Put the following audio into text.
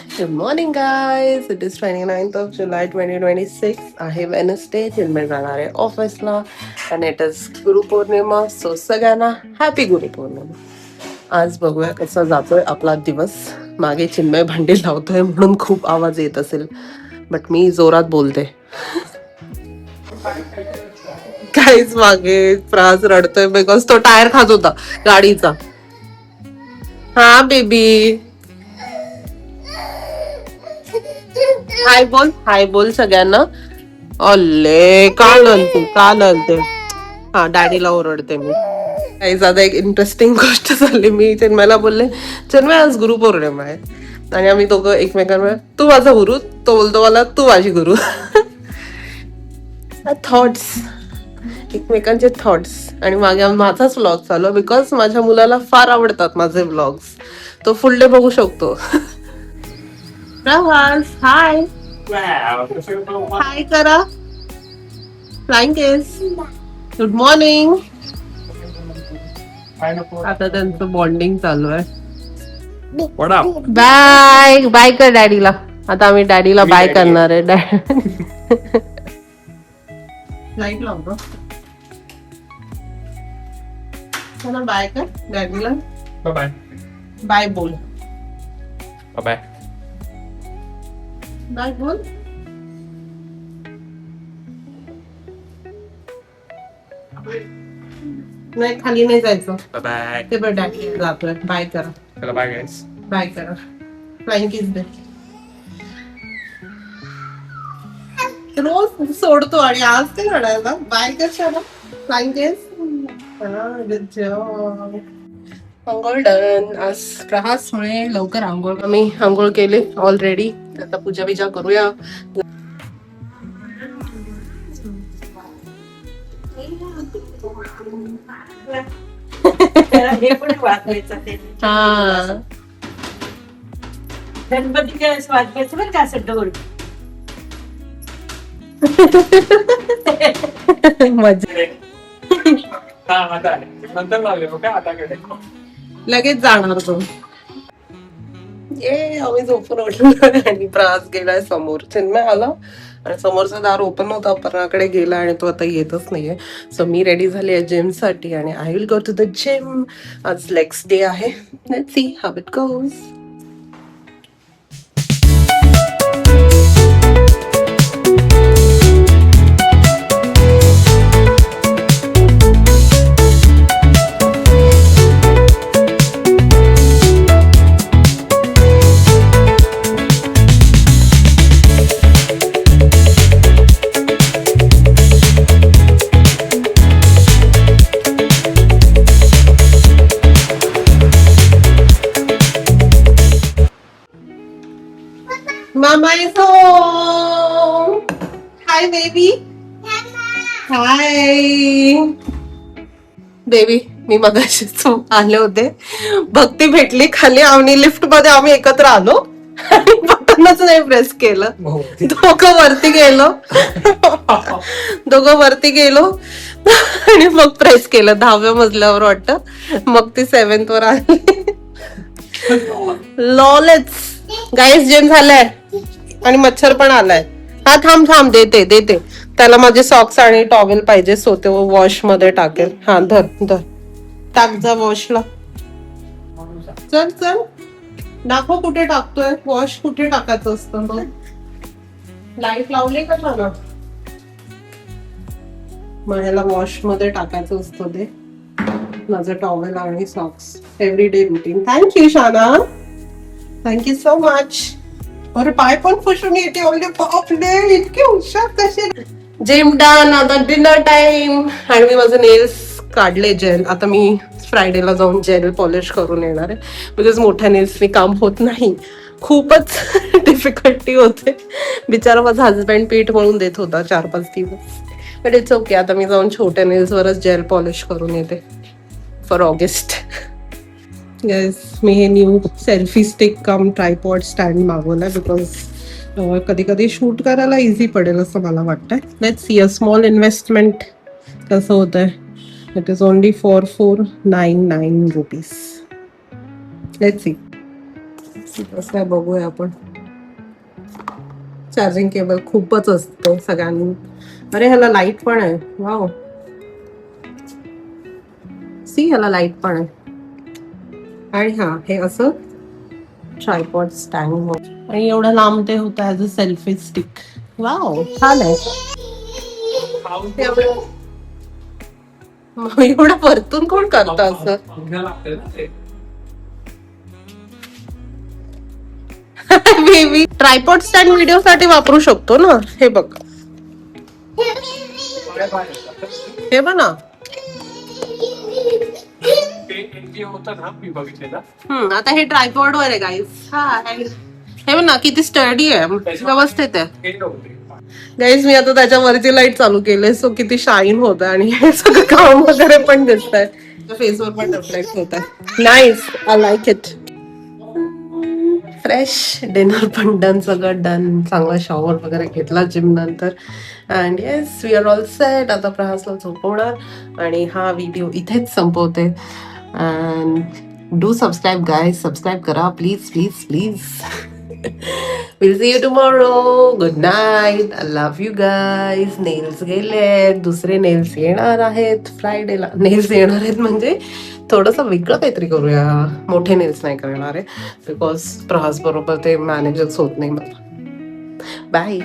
Good morning, guys. It is 29th of July 2026. आहे Wednesday, Chinmay जाणार आहे ऑफिसला आणि इट इज गुरुपौर्णिमा. सो सगळ्यांना हॅपी गुरुपौर्णिमा. आज बघूया कसा जातोय आपला दिवस. मागे चिन्मय भांडी लावतोय म्हणून खूप आवाज येत असेल, बट मी जोरात बोलते. काहीच मागे प्रास रडतोय बिकॉज तो टायर खात होता गाडीचा. हा बेबी, हाय बोल सगळ्यांना. अल्ले काल हलते. हा, डॅडीला ओरडते मी. काही ज्यादा एक इंटरेस्टिंग गोष्ट झाली. मी चिन्मयला बोलले, चिन्मय आज गुरुपौर्णिमा आहे आणि आम्ही दोघं एकमेकांवर, तू माझा गुरु, तो बोलतो मला तू माझी गुरु. थॉट्स, एकमेकांचे थॉट्स. आणि मागे माझाच व्लॉग चालू बिकॉज माझ्या मुलाला फार आवडतात माझे व्लॉग्स. तो फुल डे बघू शकतो. प्रवास, हाय हाय करा. फ्लाइंग केस, गुड मॉर्निंग. आता त्यांचं बॉन्डिंग चालू आहे. बाय बाय कर डॅडीला. आता आम्ही डॅडीला बाय करणार आहे. लाईट लावतो. बाय कर डॅडीला. बाय बाय बोल. बाय बाय बोल. नाही, खाली नाही जायचं. बाय ते बरं डॅडी जातोय. बाय करा. चला बाय गाइस. बाय करा. फ्लाइंग किस दे. रोज सोडतो आणि आज काय रडायला. बाय कर शाला. Flying kiss. Good job. आंघोळ डन. आज प्रहासमुळे लवकर आंघोळ. आम्ही आंघोळ केले ऑलरेडी. आता पूजा बिजा करूया. हे पण वाजवायचं ते. हा, गणपतीच्या वेळेस वाजवायचं बरं का असं ढोल. मजा. हा आता आले. नंतर लावले ओके आताकडे. लगेच जाणार तो. ये आम्ही झोपून उठलो आणि प्रास गेलाय समोर. चिन्मय आला आणि समोरचं दार ओपन होतं, अपर्णाकडे गेला आणि तो आता येतच नाहीये. सो मी रेडी झाली आहे जिम साठी आणि I will go to the gym. आज लेग्स डे आहे. Let's see how it goes. Mama is home. Hi, baby. Hi. Baby, मी मगाशी आले होते. भक्ती भेटली खाली. आम्ही लिफ्ट मध्ये आम्ही एकत्र आलो आणि बटनच नाही प्रेस केलं. दोघं वरती गेलो आणि मग प्रेस केलं 10व्या मजल्यावर वाटतं. मग ती 7th वर आली. लॉलेच गाईस, जिम झालाय आणि मच्छर पण आलाय. हा थांब देते. त्याला माझे सॉक्स आणि टॉवेल पाहिजे, सो ते वॉश मध्ये टाकेल. हा धर टाक जा वॉशला. चल दाखव कुठे टाकतोय. वॉश कुठे टाकायचं असतं. लाईट लावली का मला. मला वॉश मध्ये टाकायचं असतं ते माझं टॉवेल आणि सॉक्स. Everyday routine. थँक्यू शाना, थँक्यू सो मच. अरे पाय पण फुसून येते. बापरे, इतके हुशार कसे. Gym done. आता डिनर टाइम. आणि मी माझे नेल्स काढले जेल. आता मी फ्रायडेला जाऊन जेल पॉलिश करून येणार आहे बिकॉज मोठ्या नेल्सनी काम होत नाही. खूपच डिफिकल्टी होते. बिचारा माझा हजबंड पीठ मळून देत होता 4-5 दिवस. But it's okay. आता मी जाऊन छोट्या नेल्सवरच जेल पॉलिश करून येते फॉर ऑगस्ट. येस, मी हे new selfie stick cum tripod stand मागवलाय बिकॉज कधी शूट करायला इझी पडेल असं मला वाटतंय. Let's see a small investment कसं होत आहे. It is only for 499 rupees. Let's see कसं आहे बघूया आपण. चार्जिंग केबल खूपच असतं सगळ्यांनी. अरे ह्याला लाईट पण आहे. वाव, सी ह्याला लाईट पण आहे. आणि हा हे असं ट्रायपॉड स्टँड आणि एवढं लांब ते होतं as a selfie stick. Wow, छान आहे. एवढं परतून कोण करतं असं? बेबी ट्रायपॉड स्टँड व्हिडिओ साठी वापरू शकतो ना. हे बघ, हे बघ ना. होतं ना मी बघितलेलं. आता हे ट्रायपॉड वर आहे गाईज. हे बघ ना किती स्टडी आहे, व्यवस्थित आहे. हे नव्हते. गाईज मी आता त्याच्यावरची लाईट चालू केली, सो किती शाईन होत आणि हे सगळं काम वगैरे पण दिसत आहे. फेसवर पण रिफ्लेक्ट होत आहे. Nice, I like it. Fresh dinner पण डन, सगळं डन. चांगला शॉवर वगैरे घेतला जिम नंतर. And yes, we are all set. आता प्रहासला झोपवणार आणि हा व्हिडिओ इथेच संपवते. And do subscribe guys, subscribe करा please please please. We'll see you tomorrow. Good night. I love you guys. Nails गेलेत, दुसरे नेल्स येणार आहेत फ्रायडेला. नेल्स येणार आहेत म्हणजे थोडंसं वेगळं काहीतरी करूया. मोठे नेल्स नाही करणार आहे बिकॉज प्रहास बरोबर ते मॅनेजच होत नाही मला. बाय.